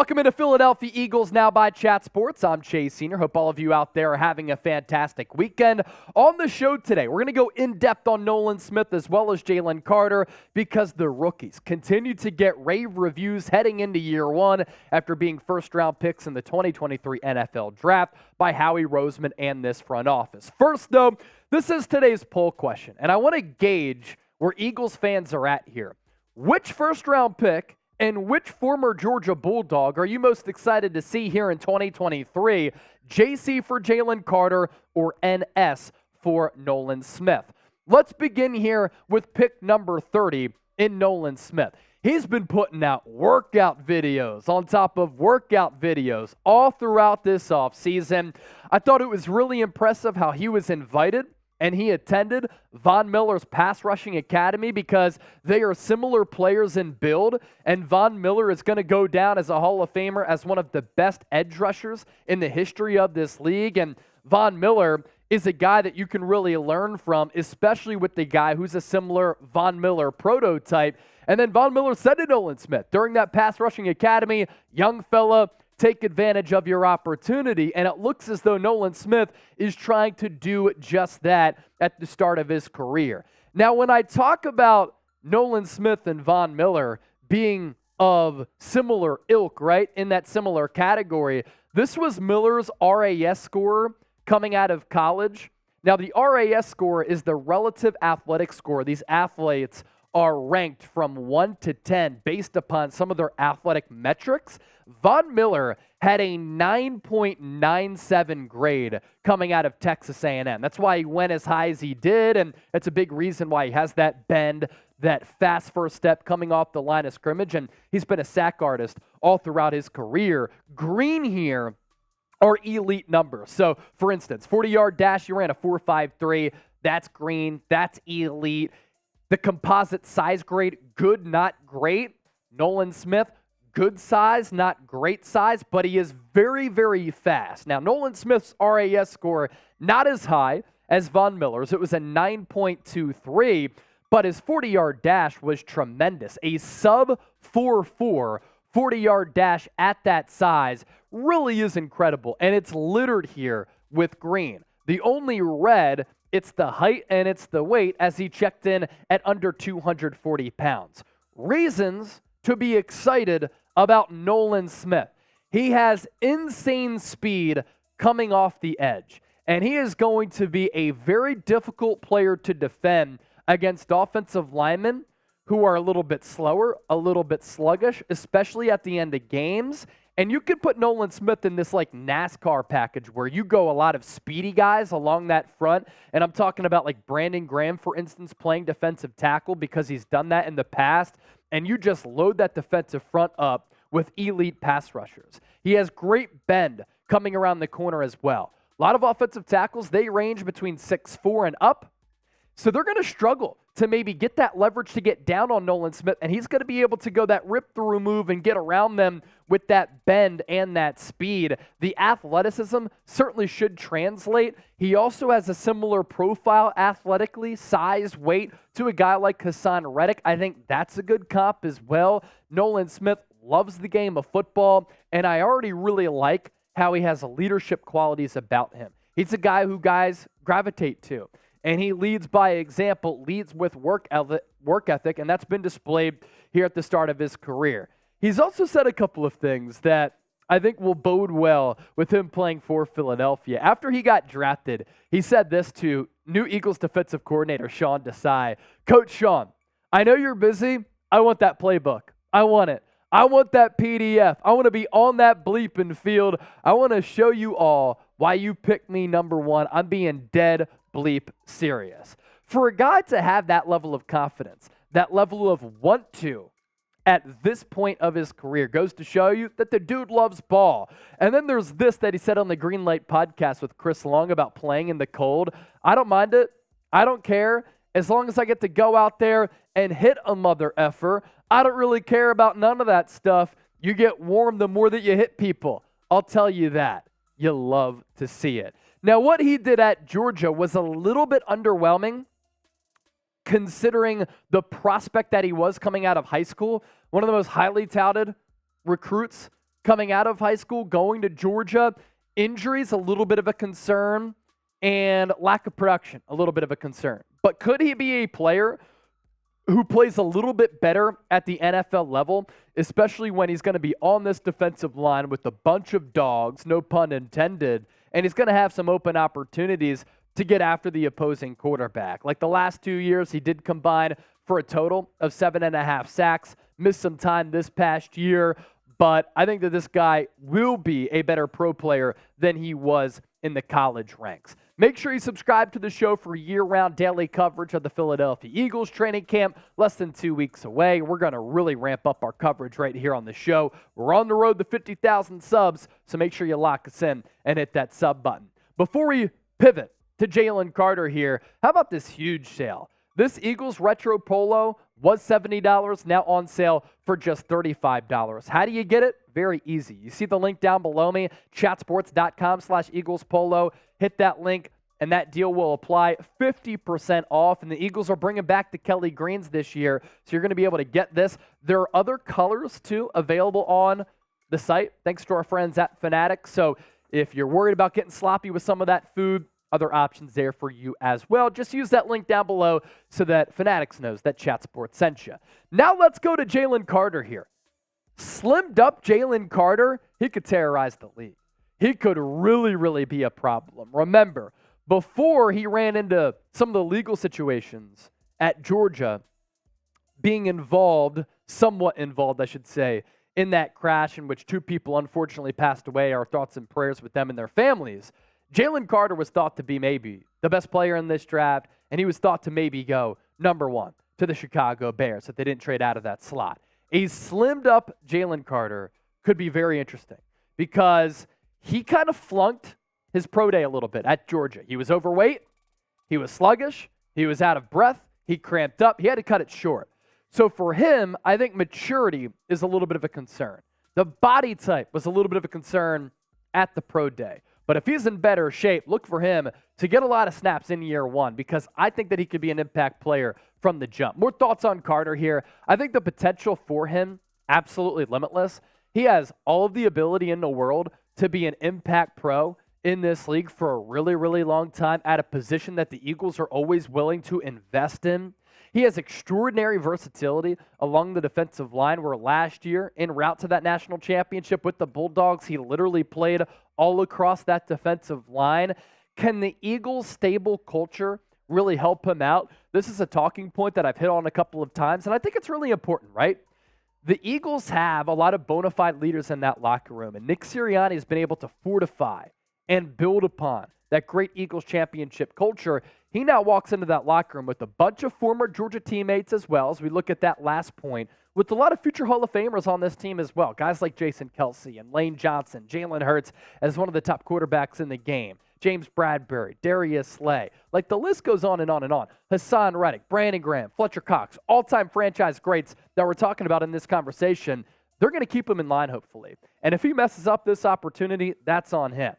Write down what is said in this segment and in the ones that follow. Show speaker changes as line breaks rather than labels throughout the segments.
Welcome into Philadelphia Eagles Now by Chat Sports. I'm Chase Senior. Hope all of you out there are having a fantastic weekend. On the show today, we're going to go in-depth on Nolan Smith as well as Jalen Carter because the rookies continue to get rave reviews heading into year one after being first-round picks in the 2023 NFL Draft by Howie Roseman and this front office. First, though, this is today's poll question, and I want to gauge where Eagles fans are at here. Which first-round pick and which former Georgia Bulldog are you most excited to see here in 2023? JC for Jalen Carter or NS for Nolan Smith? Let's begin here with pick number 30 in Nolan Smith. He's been putting out workout videos on top of workout videos all throughout this offseason. I thought it was really impressive how he was invited and he attended Von Miller's pass rushing academy because they are similar players in build, and Von Miller is going to go down as a Hall of Famer as one of the best edge rushers in the history of this league, and Von Miller is a guy that you can really learn from, especially with the guy who's a similar Von Miller prototype. And then Von Miller said to Nolan Smith during that pass rushing academy, young fella, take advantage of your opportunity, and it looks as though Nolan Smith is trying to do just that at the start of his career. Now, when I talk about Nolan Smith and Von Miller being of similar ilk, right, in that similar category, this was Miller's RAS score coming out of college. Now, the RAS score is the relative athletic score. These athletes are ranked from 1 to 10 based upon some of their athletic metrics. Von Miller had a 9.97 grade coming out of Texas A&M. That's why he went as high as he did, and it's a big reason why he has that bend, that fast first step coming off the line of scrimmage, and he's been a sack artist all throughout his career. Green here are elite numbers. So, for instance, 40-yard dash, you ran a 4.53. That's green. That's elite. The composite size grade, good, not great. Nolan Smith, good size, not great size, but he is very, very fast. Now, Nolan Smith's RAS score, not as high as Von Miller's. It was a 9.23, but his 40-yard dash was tremendous. A sub-4.4 40-yard dash at that size really is incredible, and it's littered here with green. The only red, it's the height and it's the weight, as he checked in at under 240 pounds. Reasons to be excited about Nolan Smith. He has insane speed coming off the edge, and he is going to be a very difficult player to defend against offensive linemen who are a little bit slower, a little bit sluggish, especially at the end of games. And you could put Nolan Smith in this like NASCAR package where you go a lot of speedy guys along that front. And I'm talking about like Brandon Graham, for instance, playing defensive tackle because he's done that in the past. And you just load that defensive front up with elite pass rushers. He has great bend coming around the corner as well. A lot of offensive tackles, they range between 6'4" and up. So they're going to struggle to maybe get that leverage to get down on Nolan Smith, and he's going to be able to go that rip-through move and get around them with that bend and that speed. The athleticism certainly should translate. He also has a similar profile athletically, size, weight, to a guy like Hassan Reddick. I think that's a good comp as well. Nolan Smith loves the game of football, and I already really like how he has leadership qualities about him. He's a guy who guys gravitate to. And he leads by example, leads with work ethic, and that's been displayed here at the start of his career. He's also said a couple of things that I think will bode well with him playing for Philadelphia. After he got drafted, he said this to new Eagles defensive coordinator Sean Desai. Coach Sean, I know you're busy. I want that playbook. I want it. I want that PDF. I want to be on that bleeping field. I want to show you all why you picked me number one. I'm being dead bleep serious. For a guy to have that level of confidence, that level of want to at this point of his career goes to show you that the dude loves ball. And then there's this that he said on the Green Light podcast with Chris Long about playing in the cold. I don't mind it. I don't care. As long as I get to go out there and hit a mother effer, I don't really care about none of that stuff. You get warm the more that you hit people. I'll tell you that. You love to see it. Now, what he did at Georgia was a little bit underwhelming considering the prospect that he was coming out of high school. One of the most highly touted recruits coming out of high school, going to Georgia. Injuries, a little bit of a concern, and lack of production, a little bit of a concern. But could he be a player who plays a little bit better at the NFL level, especially when he's going to be on this defensive line with a bunch of dogs, no pun intended, and he's going to have some open opportunities to get after the opposing quarterback. Like the last 2 years, he did combine for a total of 7.5 sacks, missed some time this past year, but I think that this guy will be a better pro player than he was in the college ranks. Make sure you subscribe to the show for year-round daily coverage of the Philadelphia Eagles training camp, less than 2 weeks away. We're going to really ramp up our coverage right here on the show. We're on the road to 50,000 subs, so make sure you lock us in and hit that sub button. Before we pivot to Jalen Carter here, how about this huge sale? This Eagles retro polo was $70, now on sale for just $35. How do you get it? Very easy. You see the link down below me, chatsports.com/Eagles polo. Hit that link, and that deal will apply 50% off. And the Eagles are bringing back the Kelly Greens this year, so you're going to be able to get this. There are other colors, too, available on the site, thanks to our friends at Fanatics. So if you're worried about getting sloppy with some of that food, other options there for you as well. Just use that link down below so that Fanatics knows that Chat Sports sent you. Now let's go to Jalen Carter here. Slimmed up Jalen Carter, he could terrorize the league. He could really, really be a problem. Remember, before he ran into some of the legal situations at Georgia, being involved, somewhat involved, I should say, in that crash in which 2 people unfortunately passed away, our thoughts and prayers with them and their families, Jalen Carter was thought to be maybe the best player in this draft, and he was thought to maybe go number 1 to the Chicago Bears if they didn't trade out of that slot. A slimmed up Jalen Carter could be very interesting because he kind of flunked his pro day a little bit at Georgia. He was overweight, he was sluggish, he was out of breath, he cramped up, he had to cut it short. So for him, I think maturity is a little bit of a concern. The body type was a little bit of a concern at the pro day. But if he's in better shape, look for him to get a lot of snaps in year 1 because I think that he could be an impact player from the jump. More thoughts on Carter here. I think the potential for him, absolutely limitless. He has all of the ability in the world to be an impact pro in this league for a really, really long time at a position that the Eagles are always willing to invest in. He has extraordinary versatility along the defensive line where last year, en route to that national championship with the Bulldogs, he literally played all across that defensive line. Can the Eagles' stable culture really help him out? This is a talking point that I've hit on a couple of times, and I think it's really important, right? The Eagles have a lot of bona fide leaders in that locker room, and Nick Sirianni has been able to fortify and build upon that great Eagles championship culture. He now walks into that locker room with a bunch of former Georgia teammates as well, as we look at that last point, with a lot of future Hall of Famers on this team as well. Guys like Jason Kelsey and Lane Johnson, Jalen Hurts as one of the top quarterbacks in the game, James Bradbury, Darius Slay. Like the list goes on and on and on. Hassan Reddick, Brandon Graham, Fletcher Cox, all-time franchise greats that we're talking about in this conversation. They're going to keep him in line, hopefully. And if he messes up this opportunity, that's on him.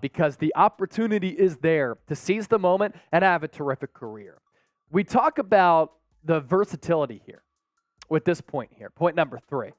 Because the opportunity is there to seize the moment and have a terrific career. We talk about the versatility here with this point here, point number 3.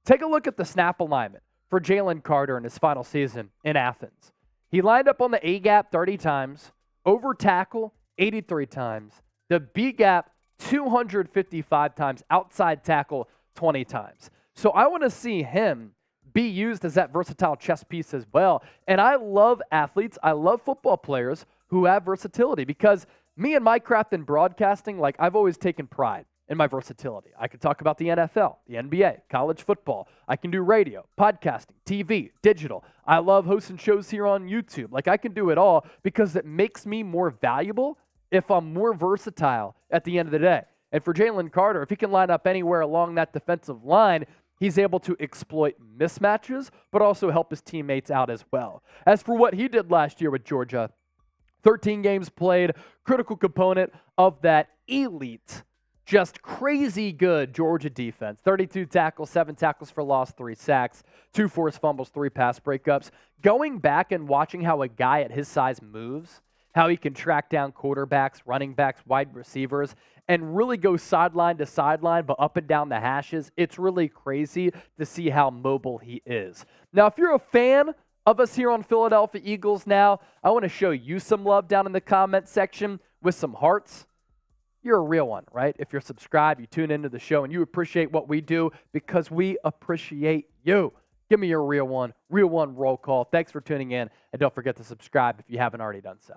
Take a look at the snap alignment for Jalen Carter in his final season in Athens. He lined up on the A-gap 30 times, over tackle 83 times, the B-gap 255 times, outside tackle 20 times. So I want to see him be used as that versatile chess piece as well. And I love athletes, I love football players who have versatility because me and my craft in broadcasting, like I've always taken pride in my versatility. I could talk about the NFL, the NBA, college football. I can do radio, podcasting, TV, digital. I love hosting shows here on YouTube. Like I can do it all because it makes me more valuable if I'm more versatile at the end of the day. And for Jalen Carter, if he can line up anywhere along that defensive line, he's able to exploit mismatches, but also help his teammates out as well. As for what he did last year with Georgia, 13 games played, critical component of that elite, just crazy good Georgia defense. 32 tackles, 7 tackles for loss, 3 sacks, 2 forced fumbles, 3 pass breakups. Going back and watching how a guy at his size moves, how he can track down quarterbacks, running backs, wide receivers, and really go sideline to sideline, but up and down the hashes. It's really crazy to see how mobile he is. Now, if you're a fan of us here on Philadelphia Eagles now, I want to show you some love down in the comment section with some hearts. You're a real one, right? If you're subscribed, you tune into the show, and you appreciate what we do because we appreciate you. Give me your real one roll call. Thanks for tuning in, and don't forget to subscribe if you haven't already done so.